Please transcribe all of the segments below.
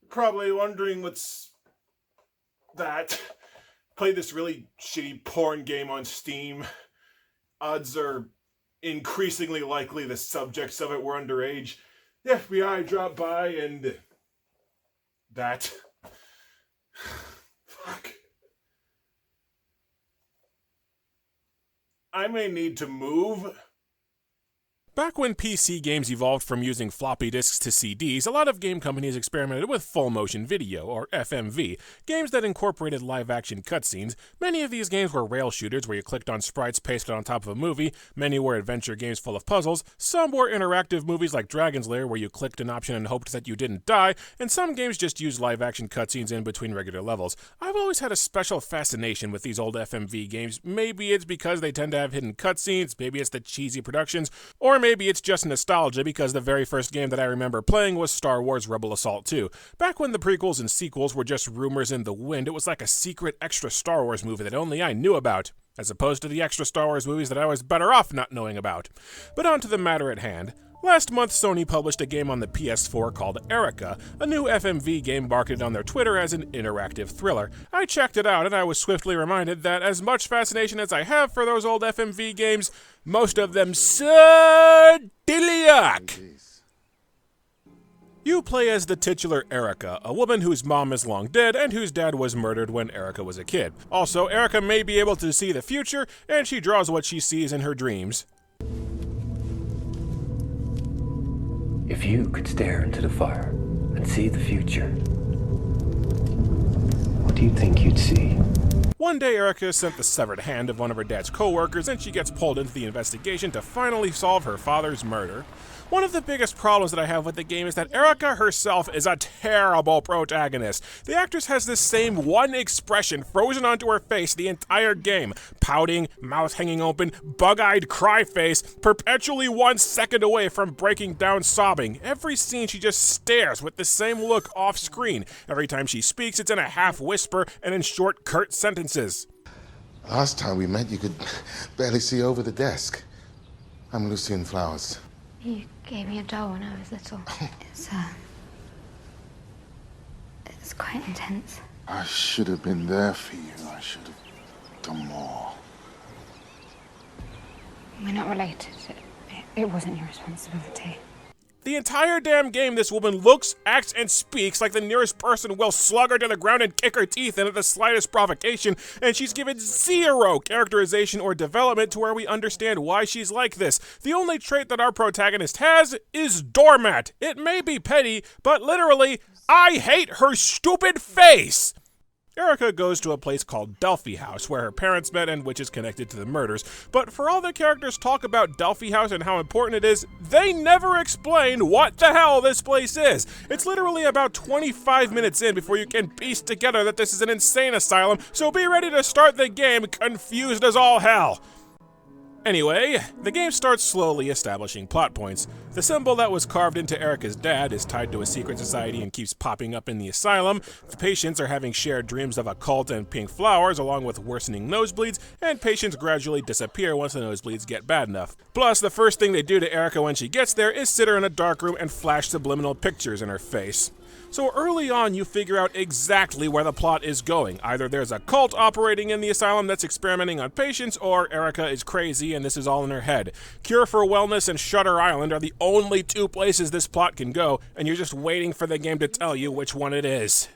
Probably wondering what's that. Play this really shitty porn game on Steam. Odds are increasingly likely the subjects of it were underage. The FBI dropped by and that. Fuck. I may need to move. Back when PC games evolved from using floppy disks to CDs, a lot of game companies experimented with full-motion video, or FMV, games that incorporated live-action cutscenes. Many of these games were rail shooters where you clicked on sprites pasted on top of a movie, many were adventure games full of puzzles, some were interactive movies like Dragon's Lair where you clicked an option and hoped that you didn't die, and some games just used live-action cutscenes in between regular levels. I've always had a special fascination with these old FMV games. Maybe it's because they tend to have hidden cutscenes, maybe it's the cheesy productions, or maybe it's just nostalgia because the very first game that I remember playing was Star Wars Rebel Assault 2. Back when the prequels and sequels were just rumors in the wind, it was like a secret extra Star Wars movie that only I knew about, as opposed to the extra Star Wars movies that I was better off not knowing about. But on to the matter at hand. Last month, Sony published a game on the PS4 called Erica, a new FMV game marketed on their Twitter as an interactive thriller. I checked it out, and I was swiftly reminded that as much fascination as I have for those old FMV games, most of them suck. You play as the titular Erica, a woman whose mom is long dead and whose dad was murdered when Erica was a kid. Also, Erica may be able to see the future, and she draws what she sees in her dreams. If you could stare into the fire and see the future, what do you think you'd see? One day, Erica sent the severed hand of one of her dad's co-workers, and she gets pulled into the investigation to finally solve her father's murder. One of the biggest problems that I have with the game is that Erica herself is a terrible protagonist. The actress has this same one expression frozen onto her face the entire game. Pouting, mouth hanging open, bug-eyed cry face, perpetually 1 second away from breaking down sobbing. Every scene she just stares with the same look off screen. Every time she speaks, it's in a half whisper and in short, curt sentences. Last time we met, you could barely see over the desk. I'm Lucien Flowers. You gave me a doll when I was little. It's quite intense. I should have been there for you. I should have done more. We're not related. It wasn't your responsibility. The entire damn game, this woman looks, acts, and speaks like the nearest person will slug her to the ground and kick her teeth in at the slightest provocation, and she's given zero characterization or development to where we understand why she's like this. The only trait that our protagonist has is doormat. It may be petty, but literally, I hate her stupid face! Erica goes to a place called Delphi House, where her parents met and which is connected to the murders. But for all the characters talk about Delphi House and how important it is, they never explain what the hell this place is. It's literally about 25 minutes in before you can piece together that this is an insane asylum, so be ready to start the game confused as all hell. Anyway, the game starts slowly establishing plot points. The symbol that was carved into Erica's dad is tied to a secret society and keeps popping up in the asylum. The patients are having shared dreams of a cult and pink flowers along with worsening nosebleeds, and patients gradually disappear once the nosebleeds get bad enough. Plus, the first thing they do to Erica when she gets there is sit her in a dark room and flash subliminal pictures in her face. So early on, you figure out exactly where the plot is going. Either there's a cult operating in the asylum that's experimenting on patients, or Erica is crazy and this is all in her head. Cure for Wellness and Shutter Island are the only two places this plot can go, and you're just waiting for the game to tell you which one it is.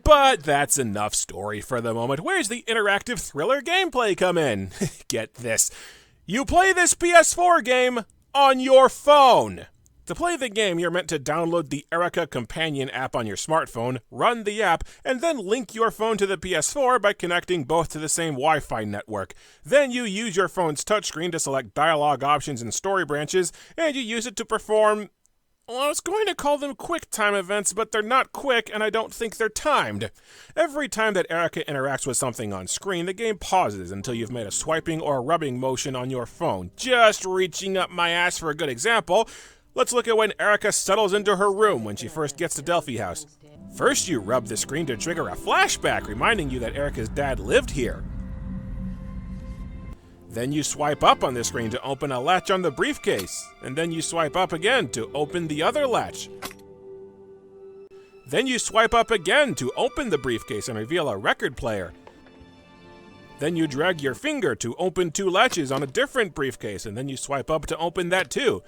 But that's enough story for the moment. Where's the interactive thriller gameplay come in? Get this. You play this PS4 game on your phone. To play the game, you're meant to download the Erica Companion app on your smartphone, run the app, and then link your phone to the PS4 by connecting both to the same Wi-Fi network. Then you use your phone's touchscreen to select dialogue options and story branches, and you use it to perform Well, I was going to call them quick time events, but they're not quick, and I don't think they're timed. Every time that Erica interacts with something on screen, the game pauses until you've made a swiping or rubbing motion on your phone. Just reaching up my ass for a good example. Let's look at when Erica settles into her room when she first gets to Delphi House. First, you rub the screen to trigger a flashback, reminding you that Erica's dad lived here. Then you swipe up on the screen to open a latch on the briefcase, and then you swipe up again to open the other latch. Then you swipe up again to open the briefcase and reveal a record player. Then you drag your finger to open 2 latches on a different briefcase, and then you swipe up to open that too.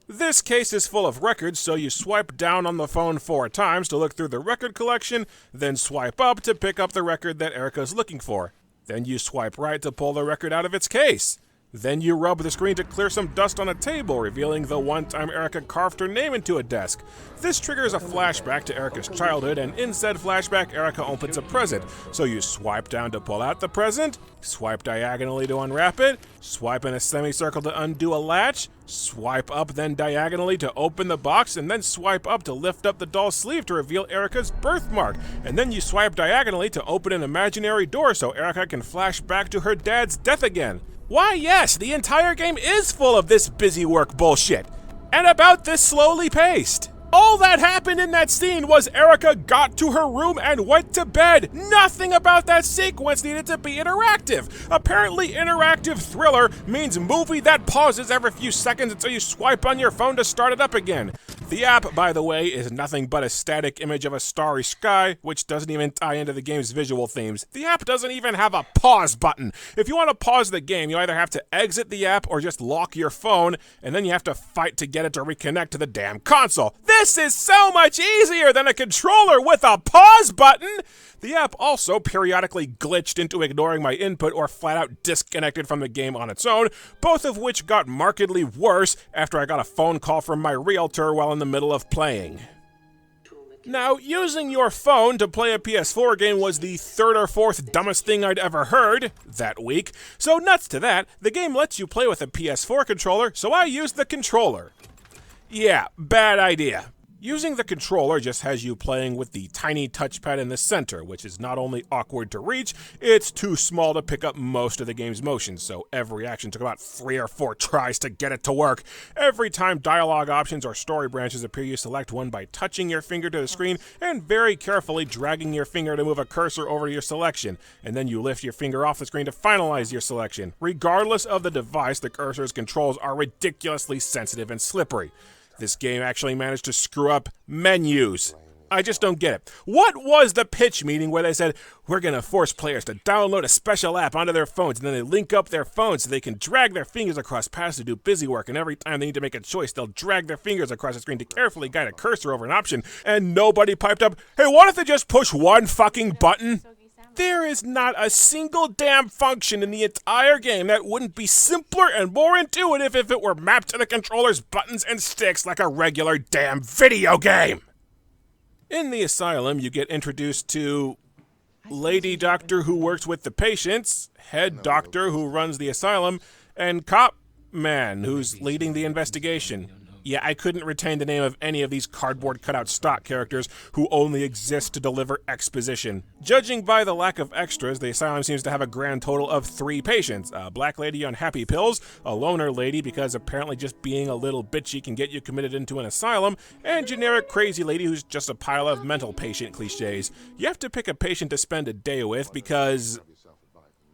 This case is full of records, so you swipe down on the phone 4 times to look through the record collection, then swipe up to pick up the record that Erica's looking for. Then you swipe right to pull the record out of its case. Then you rub the screen to clear some dust on a table, revealing the one time Erica carved her name into a desk. This triggers a flashback to Erica's childhood, and in said flashback, Erica opens a present. So you swipe down to pull out the present, swipe diagonally to unwrap it, swipe in a semicircle to undo a latch, swipe up then diagonally to open the box, and then swipe up to lift up the doll's sleeve to reveal Erica's birthmark. And then you swipe diagonally to open an imaginary door so Erica can flash back to her dad's death again. Why, yes, the entire game is full of this busy work bullshit. And about this slowly paced. All that happened in that scene was Erica got to her room and went to bed. Nothing about that sequence needed to be interactive. Apparently, interactive thriller means movie that pauses every few seconds until you swipe on your phone to start it up again. The app, by the way, is nothing but a static image of a starry sky, which doesn't even tie into the game's visual themes. The app doesn't even have a pause button. If you want to pause the game, you either have to exit the app or just lock your phone, and then you have to fight to get it to reconnect to the damn console. This is so much easier than a controller with a pause button! The app also periodically glitched into ignoring my input or flat out disconnected from the game on its own, both of which got markedly worse after I got a phone call from my realtor while in the middle of playing. Now, using your phone to play a PS4 game was the 3rd or 4th dumbest thing I'd ever heard that week, so nuts to that, the game lets you play with a PS4 controller, so I used the controller. Yeah, bad idea. Using the controller just has you playing with the tiny touchpad in the center, which is not only awkward to reach, it's too small to pick up most of the game's motions, so every action took about 3 or 4 tries to get it to work. Every time dialogue options or story branches appear, you select one by touching your finger to the screen and very carefully dragging your finger to move a cursor over your selection, and then you lift your finger off the screen to finalize your selection. Regardless of the device, the cursor's controls are ridiculously sensitive and slippery. This game actually managed to screw up menus. I just don't get it. What was the pitch meeting where they said, we're going to force players to download a special app onto their phones, and then they link up their phones so they can drag their fingers across paths to do busy work, and every time they need to make a choice, they'll drag their fingers across the screen to carefully guide a cursor over an option, and nobody piped up, hey, what if they just push one fucking button? There is not a single damn function in the entire game that wouldn't be simpler and more intuitive if it were mapped to the controller's buttons and sticks like a regular damn video game. In the asylum, you get introduced to lady doctor who works with the patients, head doctor who runs the asylum, and cop man who's leading the investigation. Yeah, I couldn't retain the name of any of these cardboard cutout stock characters who only exist to deliver exposition. Judging by the lack of extras, the asylum seems to have a grand total of 3 patients. A black lady on happy pills, a loner lady because apparently just being a little bitchy can get you committed into an asylum, and generic crazy lady who's just a pile of mental patient cliches. You have to pick a patient to spend a day with because...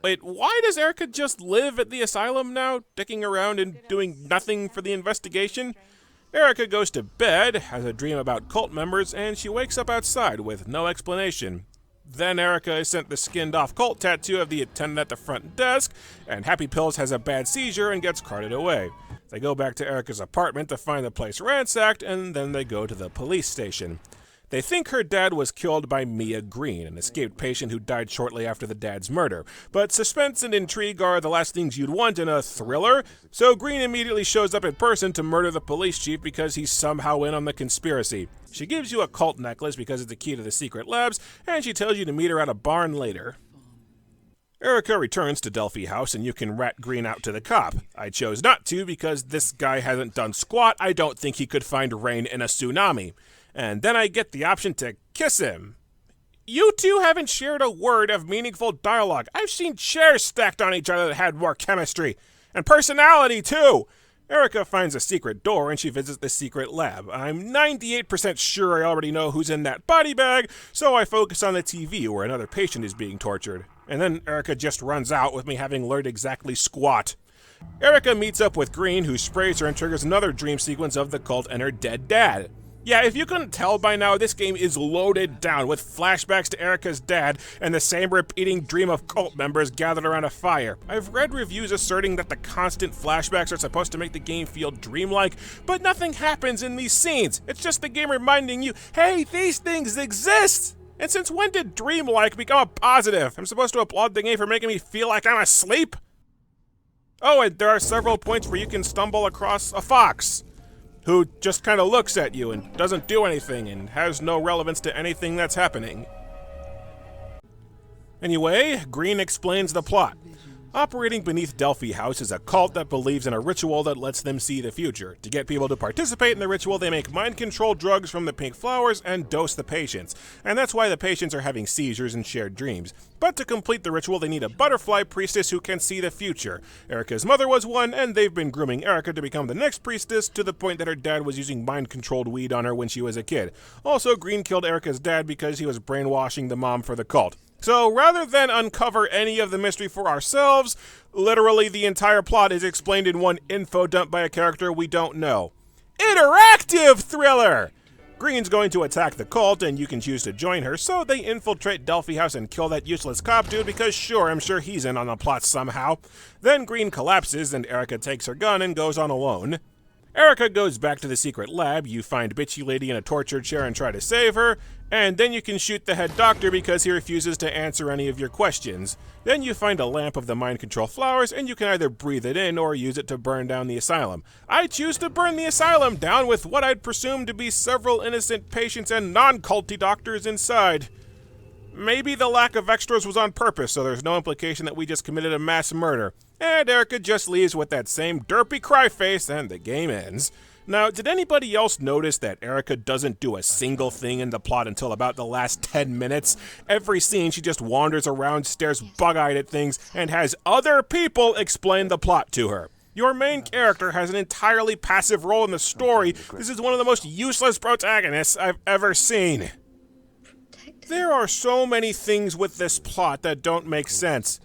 Wait, why does Erica just live at the asylum now, dicking around and doing nothing for the investigation? Erica goes to bed, has a dream about cult members, and she wakes up outside with no explanation. Then Erica is sent the skinned-off cult tattoo of the attendant at the front desk, and Happy Pills has a bad seizure and gets carted away. They go back to Erica's apartment to find the place ransacked, and then they go to the police station. They think her dad was killed by Mia Green, an escaped patient who died shortly after the dad's murder. But suspense and intrigue are the last things you'd want in a thriller, so Green immediately shows up in person to murder the police chief because he's somehow in on the conspiracy. She gives you a cult necklace because it's the key to the secret labs, and she tells you to meet her at a barn later. Erica returns to Delphi House and you can rat Green out to the cop. I chose not to because this guy hasn't done squat. I don't think he could find rain in a tsunami. And then I get the option to kiss him. You two haven't shared a word of meaningful dialogue. I've seen chairs stacked on each other that had more chemistry. And personality, too. Erica finds a secret door and she visits the secret lab. I'm 98% sure I already know who's in that body bag, so I focus on the TV where another patient is being tortured. And then Erica just runs out with me having learned exactly squat. Erica meets up with Green, who sprays her and triggers another dream sequence of the cult and her dead dad. Yeah, if you couldn't tell by now, this game is loaded down with flashbacks to Erica's dad and the same repeating dream of cult members gathered around a fire. I've read reviews asserting that the constant flashbacks are supposed to make the game feel dreamlike, but nothing happens in these scenes. It's just the game reminding you, hey, these things exist! And since when did dreamlike become a positive? I'm supposed to applaud the game for making me feel like I'm asleep? Oh, and there are several points where you can stumble across a fox who just kind of looks at you and doesn't do anything and has no relevance to anything that's happening. Anyway, Green explains the plot. Operating beneath Delphi House is a cult that believes in a ritual that lets them see the future. To get people to participate in the ritual, they make mind-control drugs from the pink flowers and dose the patients. And that's why the patients are having seizures and shared dreams. But to complete the ritual, they need a butterfly priestess who can see the future. Erica's mother was one, and they've been grooming Erica to become the next priestess to the point that her dad was using mind-controlled weed on her when she was a kid. Also, Green killed Erica's dad because he was brainwashing the mom for the cult. So rather than uncover any of the mystery for ourselves, literally the entire plot is explained in one info dump by a character we don't know. Interactive thriller! Green's going to attack the cult and you can choose to join her, so they infiltrate Delphi House and kill that useless cop dude because sure, I'm sure he's in on the plot somehow. Then Green collapses and Erica takes her gun and goes on alone. Erica goes back to the secret lab, you find Bitchy Lady in a torture chair and try to save her, and then you can shoot the head doctor because he refuses to answer any of your questions. Then you find a lamp of the mind control flowers and you can either breathe it in or use it to burn down the asylum. I choose to burn the asylum down with what I'd presume to be several innocent patients and non-culty doctors inside. Maybe the lack of extras was on purpose, so there's no implication that we just committed a mass murder. And Erica just leaves with that same derpy cry face and the game ends. Now, did anybody else notice that Erica doesn't do a single thing in the plot until about the last 10 minutes? Every scene, she just wanders around, stares bug-eyed at things, and has other people explain the plot to her. Your main character has an entirely passive role in the story. This is one of the most useless protagonists I've ever seen. There are so many things with this plot that don't make sense.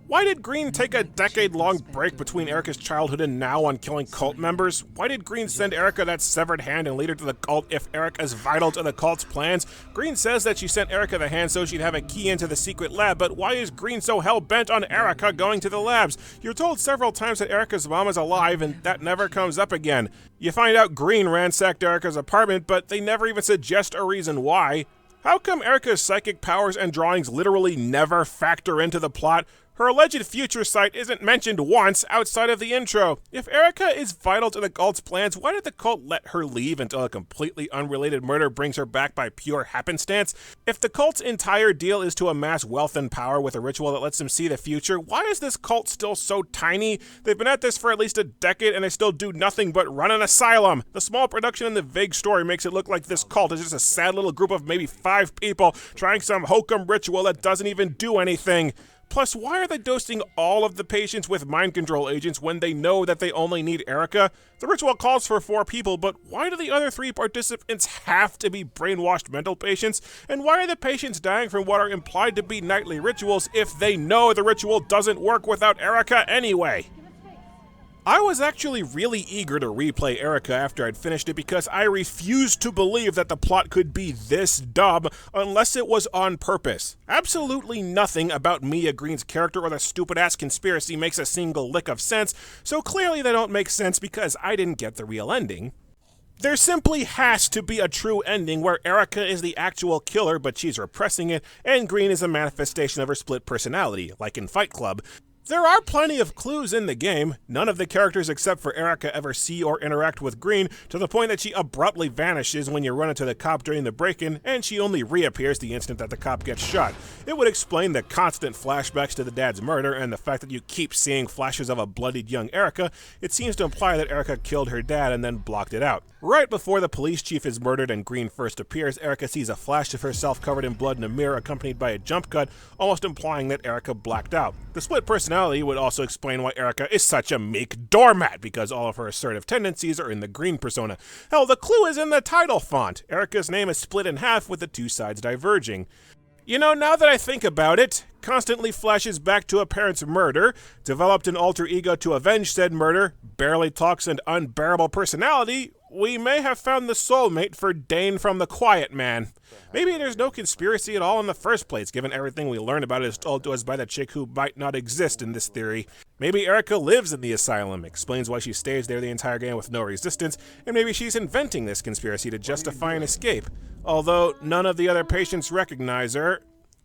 Why did Green take a decade-long break between Erica's childhood and now on killing cult members? Why did Green send Erica that severed hand and lead her to the cult if Erica is vital to the cult's plans? Green says that she sent Erica the hand so she'd have a key into the secret lab, but why is Green so hell-bent on Erica going to the labs? You're told several times that Erica's mom is alive, and that never comes up again. You find out Green ransacked Erica's apartment, but they never even suggest a reason why. How come Erica's psychic powers and drawings literally never factor into the plot? Her alleged future sight isn't mentioned once outside of the intro. If Erica is vital to the cult's plans, why did the cult let her leave until a completely unrelated murder brings her back by pure happenstance? If the cult's entire deal is to amass wealth and power with a ritual that lets them see the future, why is this cult still so tiny? They've been at this for at least a decade and they still do nothing but run an asylum. The small production and the vague story makes it look like this cult is just a sad little group of maybe 5 people trying some hokum ritual that doesn't even do anything. Plus, why are they dosing all of the patients with mind control agents when they know that they only need Erica? The ritual calls for 4 people, but why do the other 3 participants have to be brainwashed mental patients? And why are the patients dying from what are implied to be nightly rituals if they know the ritual doesn't work without Erica anyway? I was actually really eager to replay Erica after I'd finished it because I refused to believe that the plot could be this dumb unless it was on purpose. Absolutely nothing about Mia Green's character or the stupid-ass conspiracy makes a single lick of sense, so clearly they don't make sense because I didn't get the real ending. There simply has to be a true ending where Erica is the actual killer but she's repressing it, and Green is a manifestation of her split personality, like in Fight Club. There are plenty of clues in the game. None of the characters except for Erica ever see or interact with Green, to the point that she abruptly vanishes when you run into the cop during the break-in, and she only reappears the instant that the cop gets shot. It would explain the constant flashbacks to the dad's murder and the fact that you keep seeing flashes of a bloodied young Erica. It seems to imply that Erica killed her dad and then blocked it out. Right before the police chief is murdered and Green first appears, Erica sees a flash of herself covered in blood in a mirror accompanied by a jump cut, almost implying that Erica blacked out. The split personality would also explain why Erica is such a meek doormat, because all of her assertive tendencies are in the Green persona. Hell, the clue is in the title font. Erica's name is split in half with the two sides diverging. You know, now that I think about it, constantly flashes back to a parent's murder, developed an alter ego to avenge said murder, barely talks and unbearable personality, we may have found the soulmate for Dane from The Quiet Man. Maybe there's no conspiracy at all in the first place, given everything we learned about it is told to us by the chick who might not exist in this theory. Maybe Erica lives in the asylum, explains why she stays there the entire game with no resistance, and maybe she's inventing this conspiracy to justify an escape. Although none of the other patients recognize her.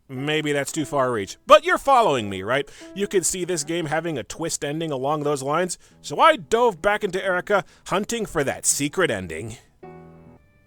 Maybe that's too far reach. But you're following me, right? You could see this game having a twist ending along those lines, so I dove back into Erica, hunting for that secret ending.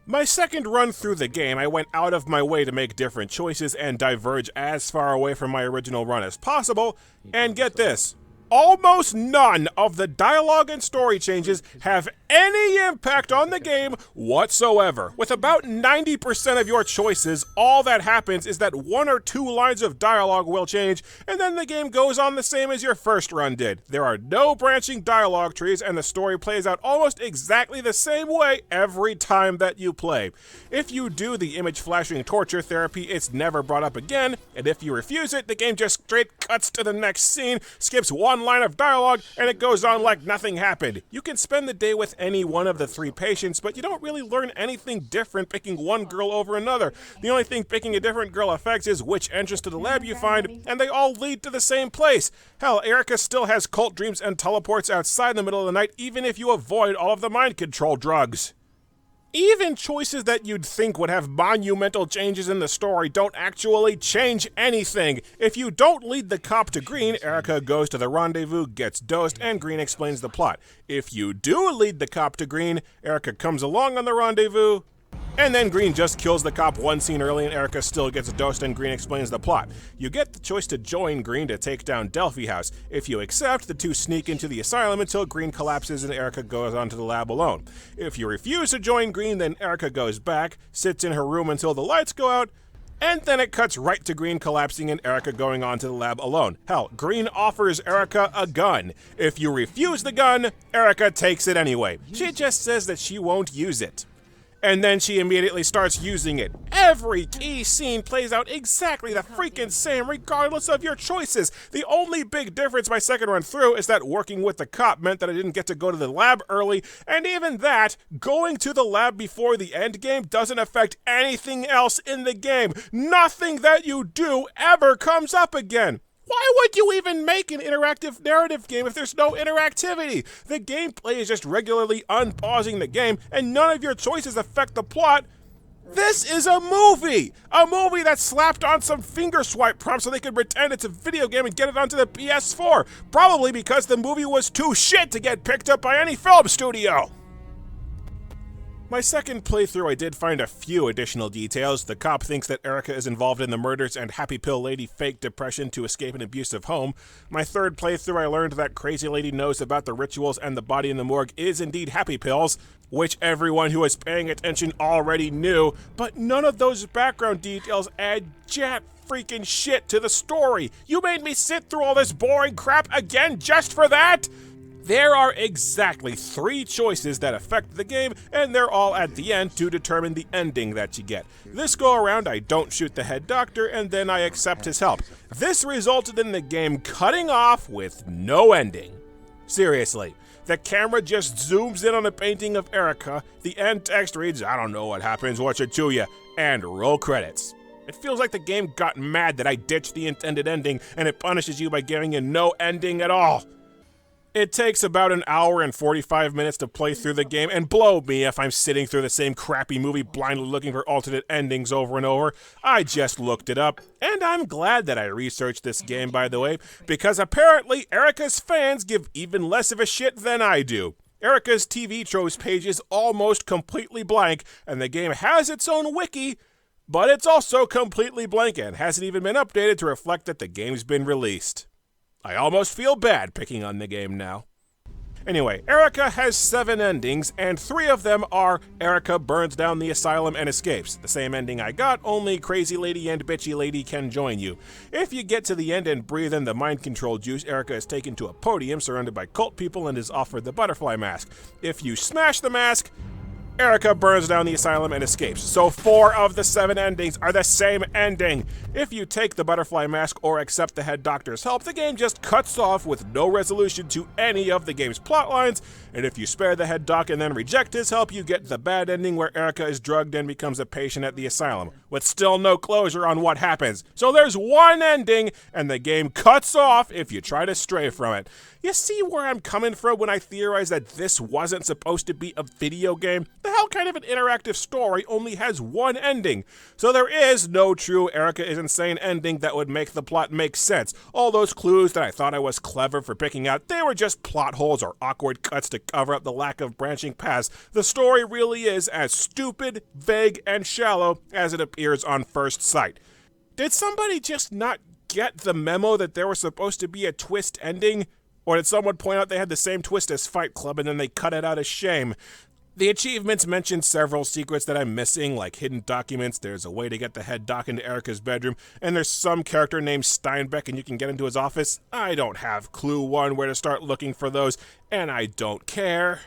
My second run through the game, I went out of my way to make different choices and diverge as far away from my original run as possible, and get this. Almost none of the dialogue and story changes have any impact on the game whatsoever. With about 90% of your choices, all that happens is that 1 or 2 lines of dialogue will change, and then the game goes on the same as your first run did. There are no branching dialogue trees, and the story plays out almost exactly the same way every time that you play. If you do the image flashing torture therapy, it's never brought up again, and if you refuse it, the game just straight cuts to the next scene, skips one line of dialogue, and it goes on like nothing happened. You can spend the day with any one of the 3 patients, but you don't really learn anything different picking one girl over another. The only thing picking a different girl affects is which entrance to the lab you find, and they all lead to the same place. Hell, Erica still has cult dreams and teleports outside in the middle of the night, even if you avoid all of the mind control drugs. Even choices that you'd think would have monumental changes in the story don't actually change anything. If you don't lead the cop to Green, Erica goes to the rendezvous, gets dosed, and Green explains the plot. If you do lead the cop to Green, Erica comes along on the rendezvous, and then Green just kills the cop one scene early and Erica still gets dosed and Green explains the plot. You get the choice to join Green to take down Delphi House. If you accept, the two sneak into the asylum until Green collapses and Erica goes onto the lab alone. If you refuse to join Green, then Erica goes back, sits in her room until the lights go out, and then it cuts right to Green collapsing and Erica going on to the lab alone. Hell, Green offers Erica a gun. If you refuse the gun, Erica takes it anyway. She just says that she won't use it. And then she immediately starts using it. Every key scene plays out exactly the freaking same regardless of your choices. The only big difference my second run through is that working with the cop meant that I didn't get to go to the lab early, and even that, going to the lab before the end game doesn't affect anything else in the game. Nothing that you do ever comes up again. Why would you even make an interactive narrative game if there's no interactivity? The gameplay is just regularly unpausing the game, and none of your choices affect the plot. This is a movie! A movie that slapped on some finger swipe prompts so they could pretend it's a video game and get it onto the PS4. Probably because the movie was too shit to get picked up by any film studio. My second playthrough I did find a few additional details. The cop thinks that Erica is involved in the murders and Happy Pill Lady faked depression to escape an abusive home. My third playthrough I learned that Crazy Lady knows about the rituals and the body in the morgue is indeed Happy Pills, which everyone who was paying attention already knew, but none of those background details add jack freaking shit to the story. You made me sit through all this boring crap again just for that? There are exactly 3 choices that affect the game, and they're all at the end to determine the ending that you get. This go around, I don't shoot the head doctor, and then I accept his help. This resulted in the game cutting off with no ending. Seriously, the camera just zooms in on a painting of Erica, the end text reads, "I don't know what happens, what's it to ya?" and roll credits. It feels like the game got mad that I ditched the intended ending, and it punishes you by giving you no ending at all. It takes about an hour and 45 minutes to play through the game, and blow me if I'm sitting through the same crappy movie blindly looking for alternate endings over and over. I just looked it up, and I'm glad that I researched this game, by the way, because apparently Erica's fans give even less of a shit than I do. Erica's TV Tropes page is almost completely blank, and the game has its own wiki, but it's also completely blank and hasn't even been updated to reflect that the game's been released. I almost feel bad picking on the game now. Anyway, Erica has 7 endings, and 3 of them are Erica burns down the asylum and escapes. The same ending I got, only crazy lady and bitchy lady can join you. If you get to the end and breathe in the mind control juice, Erica is taken to a podium surrounded by cult people and is offered the butterfly mask. If you smash the mask, Erica burns down the asylum and escapes. So 4 of the 7 endings are the same ending. If you take the butterfly mask or accept the head doctor's help, the game just cuts off with no resolution to any of the game's plot lines. And if you spare the head doc and then reject his help, you get the bad ending where Erica is drugged and becomes a patient at the asylum, with still no closure on what happens. So there's one ending, and the game cuts off if you try to stray from it. You see where I'm coming from when I theorize that this wasn't supposed to be a video game? The hell kind of an interactive story only has one ending? So there is no true Erica is Insane ending that would make the plot make sense. All those clues that I thought I was clever for picking out, they were just plot holes or awkward cuts to cover up the lack of branching paths. The story really is as stupid, vague, and shallow as it appears on first sight. Did somebody just not get the memo that there was supposed to be a twist ending? Or did someone point out they had the same twist as Fight Club and then they cut it out as shame? The achievements mention several secrets that I'm missing, like hidden documents, there's a way to get the head doc into Erica's bedroom, and there's some character named Steinbeck and you can get into his office. I don't have clue 1 where to start looking for those, and I don't care.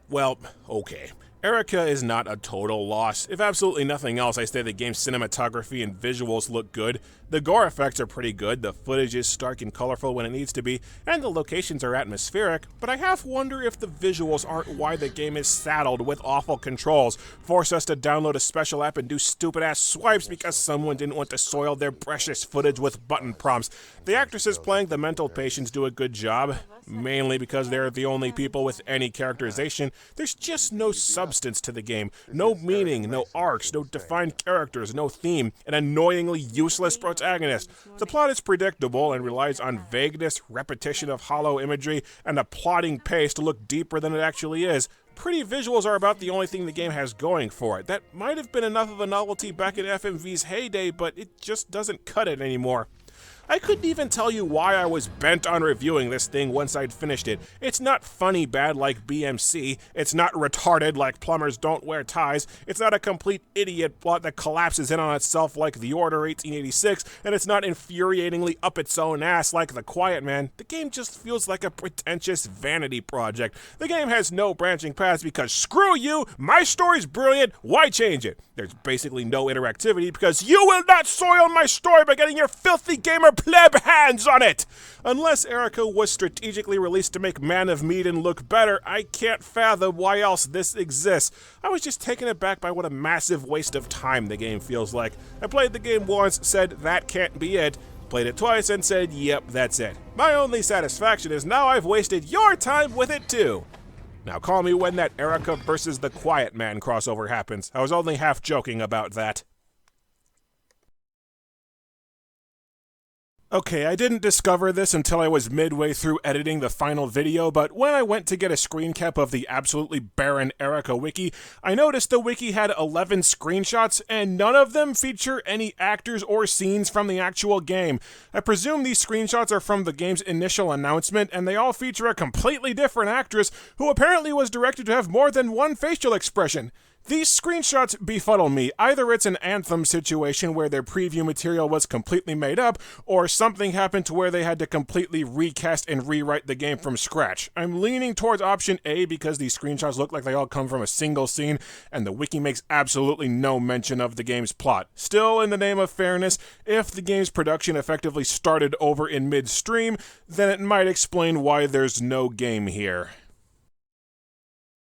Well, okay. Erica is not a total loss. If absolutely nothing else, I say the game's cinematography and visuals look good. The gore effects are pretty good, the footage is stark and colorful when it needs to be, and the locations are atmospheric, but I half wonder if the visuals aren't why the game is saddled with awful controls, force us to download a special app and do stupid-ass swipes because someone didn't want to soil their precious footage with button prompts. The actresses playing the mental patients do a good job, mainly because they're the only people with any characterization. There's just no substance to the game, no meaning, no arcs, no defined characters, no theme, an annoyingly useless protagonist. The plot is predictable and relies on vagueness, repetition of hollow imagery, and a plotting pace to look deeper than it actually is. Pretty visuals are about the only thing the game has going for it. That might have been enough of a novelty back in FMV's heyday, but it just doesn't cut it anymore. I couldn't even tell you why I was bent on reviewing this thing once I'd finished it. It's not funny bad like BMC, it's not retarded like Plumbers Don't Wear Ties, it's not a complete idiot plot that collapses in on itself like The Order 1886, and it's not infuriatingly up its own ass like The Quiet Man. The game just feels like a pretentious vanity project. The game has no branching paths because screw you, my story's brilliant, why change it? There's basically no interactivity because you will not soil my story by getting your filthy gamer pleb hands on it! Unless Erica was strategically released to make Man of Medan look better, I can't fathom why else this exists. I was just taken aback by what a massive waste of time the game feels like. I played the game once, said that can't be it, played it twice and said yep, that's it. My only satisfaction is now I've wasted your time with it too. Now call me when that Erica versus the Quiet Man crossover happens. I was only half joking about that. Okay, I didn't discover this until I was midway through editing the final video, but when I went to get a screen cap of the absolutely barren Erica wiki, I noticed the wiki had 11 screenshots, and none of them feature any actors or scenes from the actual game. I presume these screenshots are from the game's initial announcement, and they all feature a completely different actress who apparently was directed to have more than one facial expression. These screenshots befuddle me. Either it's an Anthem situation where their preview material was completely made up, or something happened to where they had to completely recast and rewrite the game from scratch. I'm leaning towards option A because these screenshots look like they all come from a single scene, and the wiki makes absolutely no mention of the game's plot. Still, in the name of fairness, if the game's production effectively started over in midstream, then it might explain why there's no game here.